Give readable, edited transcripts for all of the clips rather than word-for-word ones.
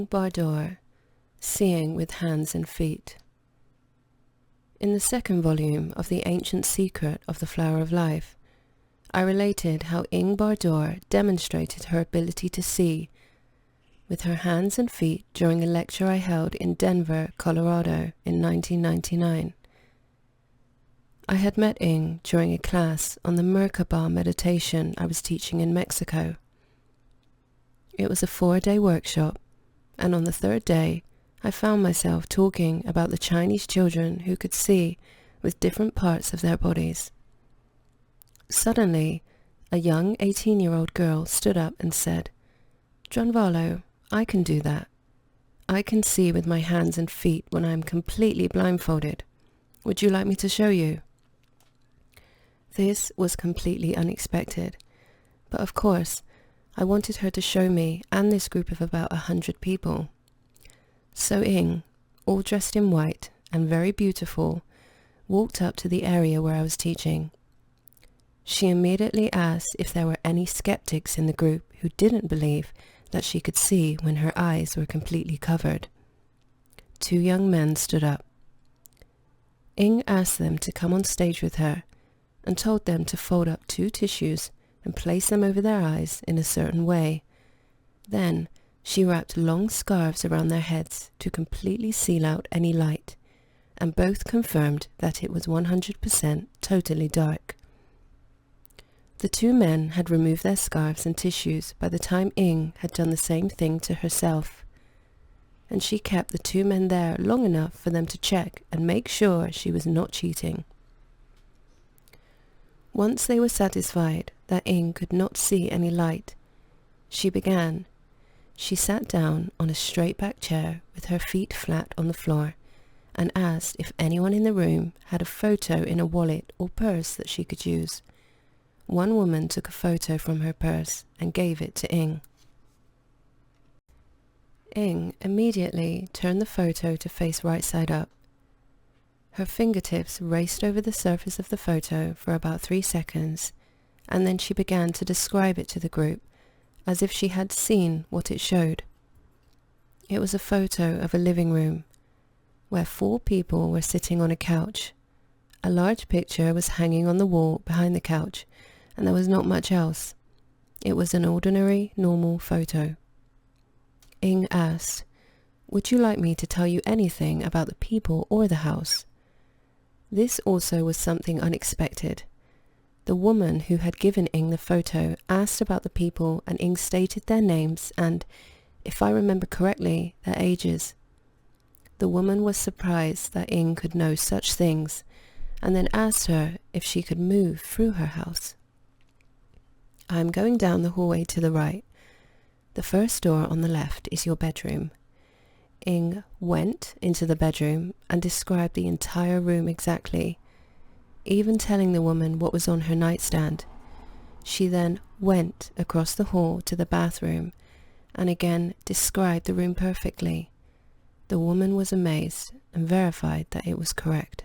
Ing Bardor, Seeing with Hands and Feet. In the second volume of The Ancient Secret of the Flower of Life, I related how Ing Bardor demonstrated her ability to see with her hands and feet during a lecture I held in Denver, Colorado in 1999. I had met Ing during a class on the Merkaba meditation I was teaching in Mexico. It was a 4-day workshop, and on the third day, I found myself talking about the Chinese children who could see with different parts of their bodies. Suddenly, a young 18-year-old girl stood up and said, "Drunvalo, I can do that. I can see with my hands and feet when I am completely blindfolded. Would you like me to show you?" This was completely unexpected, but of course, I wanted her to show me and this group of about 100 people. So Ing, all dressed in white and very beautiful, walked up to the area where I was teaching. She immediately asked if there were any skeptics in the group who didn't believe that she could see when her eyes were completely covered. 2 young men stood up. Ing asked them to come on stage with her and told them to fold up 2 tissues and place them over their eyes in a certain way. Then she wrapped long scarves around their heads to completely seal out any light, and both confirmed that it was 100% totally dark. The 2 men had removed their scarves and tissues by the time Ing had done the same thing to herself, and she kept the 2 men there long enough for them to check and make sure she was not cheating. Once they were satisfied that Ing could not see any light, she began. She sat down on a straight-back chair with her feet flat on the floor and asked if anyone in the room had a photo in a wallet or purse that she could use. One woman took a photo from her purse and gave it to Ing. Ing immediately turned the photo to face right side up. Her fingertips raced over the surface of the photo for about 3 seconds, and then she began to describe it to the group as if she had seen what it showed. It was a photo of a living room where 4 people were sitting on a couch. A large picture was hanging on the wall behind the couch, and there was not much else. It was an ordinary, normal photo. Ing asked, "Would you like me to tell you anything about the people or the house?" This also was something unexpected. The woman who had given Ing the photo asked about the people, and Ing stated their names and, if I remember correctly, their ages. The woman was surprised that Ing could know such things, and then asked her if she could move through her house. "I'm going down the hallway to the right. The first door on the left is your bedroom." Ing went into the bedroom and described the entire room exactly, even telling the woman what was on her nightstand. She then went across the hall to the bathroom and again described the room perfectly. The woman was amazed and verified that it was correct.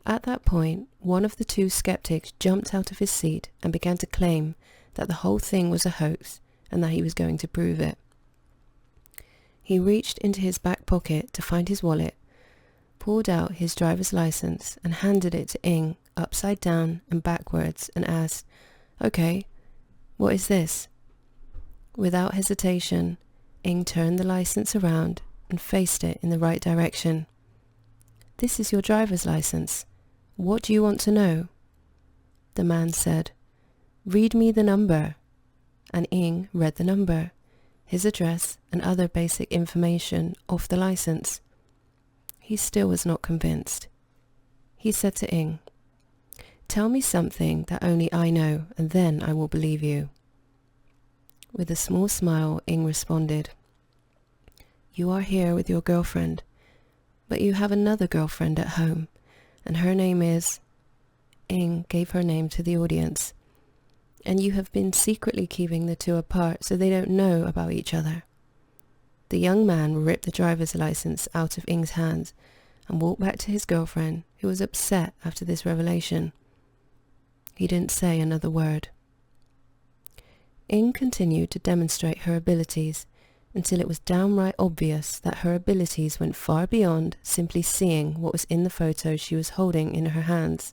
At that point, one of the 2 skeptics jumped out of his seat and began to claim that the whole thing was a hoax and that he was going to prove it. He reached into his back pocket to find his wallet, pulled out his driver's license and handed it to Ing upside down and backwards and asked, "Okay, what is this?" Without hesitation, Ing turned the license around and faced it in the right direction. "This is your driver's license. What do you want to know?" The man said, "Read me the number." And Ing read the number, his address and other basic information off the license. He still was not convinced. He said to Ing, "Tell me something that only I know, and then I will believe you." With a small smile, Ing responded, "You are here with your girlfriend, but you have another girlfriend at home, and her name is..." Ing gave her name to the audience. "And you have been secretly keeping the 2 apart so they don't know about each other." The young man ripped the driver's license out of Ing's hands and walked back to his girlfriend, who was upset after this revelation. He didn't say another word. Ing continued to demonstrate her abilities, until it was downright obvious that her abilities went far beyond simply seeing what was in the photo she was holding in her hands.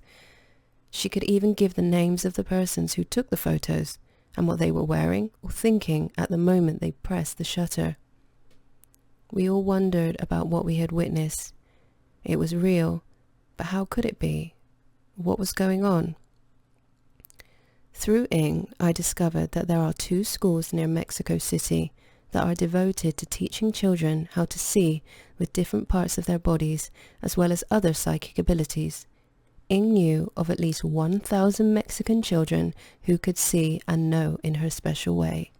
She could even give the names of the persons who took the photos and what they were wearing or thinking at the moment they pressed the shutter. We all wondered about what we had witnessed. It was real, but how could it be? What was going on? Through Ing, I discovered that there are 2 schools near Mexico City that are devoted to teaching children how to see with different parts of their bodies as well as other psychic abilities. Ing knew of at least 1,000 Mexican children who could see and know in her special way.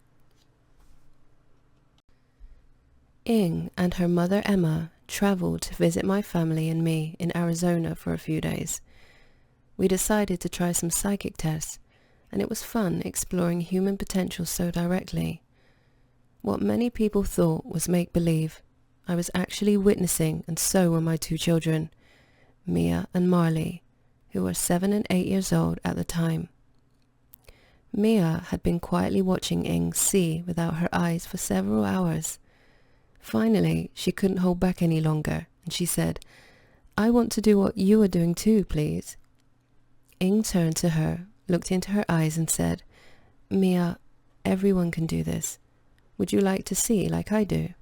Ing and her mother Emma traveled to visit my family and me in Arizona for a few days. We decided to try some psychic tests, and it was fun exploring human potential so directly. What many people thought was make-believe, I was actually witnessing, and so were my 2 children, Mia and Marley, who were 7 and 8 years old at the time. Mia had been quietly watching Ing see without her eyes for several hours. Finally, she couldn't hold back any longer, and she said, "I want to do what you are doing too, please." Ing turned to her, looked into her eyes and said, "Mia, everyone can do this. Would you like to see like I do?"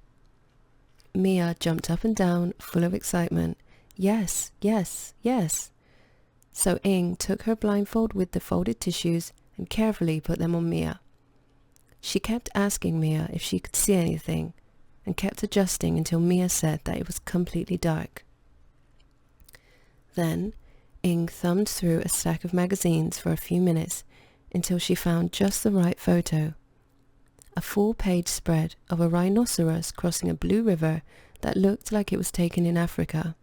Mia jumped up and down, full of excitement. "Yes, yes, yes." So Ing took her blindfold with the folded tissues and carefully put them on Mia. She kept asking Mia if she could see anything, and kept adjusting until Mia said that it was completely dark. Then Ing thumbed through a stack of magazines for a few minutes until she found just the right photo. A full-page spread of a rhinoceros crossing a blue river that looked like it was taken in Africa.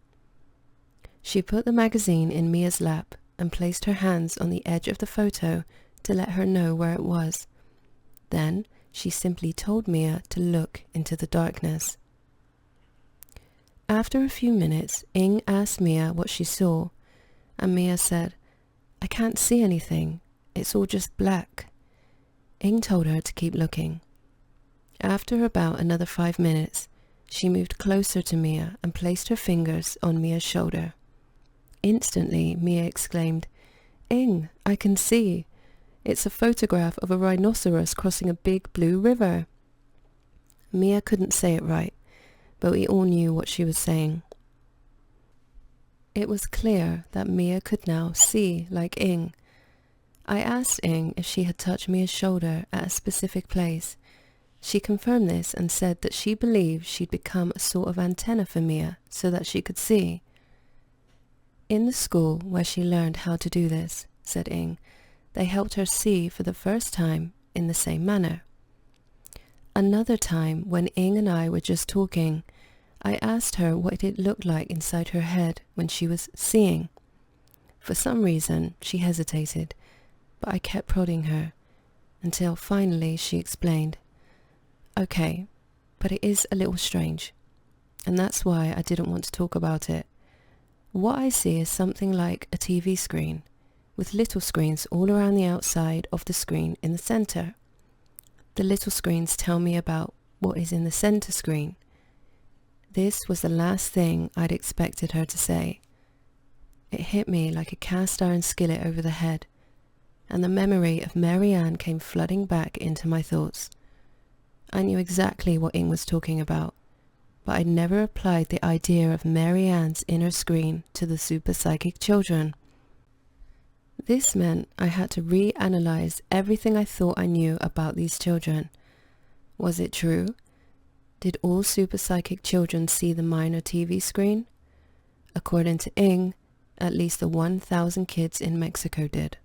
She put the magazine in Mia's lap and placed her hands on the edge of the photo to let her know where it was. Then she simply told Mia to look into the darkness. After a few minutes, Ing asked Mia what she saw, and Mia said, "I can't see anything. It's all just black." Ing told her to keep looking. After about another 5 minutes, she moved closer to Mia and placed her fingers on Mia's shoulder. Instantly, Mia exclaimed, "Ing, I can see. It's a photograph of a rhinoceros crossing a big blue river." Mia couldn't say it right, but we all knew what she was saying. It was clear that Mia could now see like Ing. I asked Ing if she had touched Mia's shoulder at a specific place. She confirmed this and said that she believed she'd become a sort of antenna for Mia so that she could see. In the school where she learned how to do this, said Ing, they helped her see for the first time in the same manner. Another time, when Ing and I were just talking, I asked her what it looked like inside her head when she was seeing. For some reason, she hesitated, but I kept prodding her, until finally she explained, "Okay, but it is a little strange, and that's why I didn't want to talk about it. What I see is something like a TV screen, with little screens all around the outside of the screen in the center. The little screens tell me about what is in the center screen." This was the last thing I'd expected her to say. It hit me like a cast iron skillet over the head, and the memory of Mary Ann came flooding back into my thoughts. I knew exactly what Ing was talking about, but I'd never applied the idea of Mary Ann's inner screen to the super psychic children. This meant I had to reanalyze everything I thought I knew about these children. Was it true? Did all super psychic children see the minor TV screen? According to Ing, at least the 1,000 kids in Mexico did.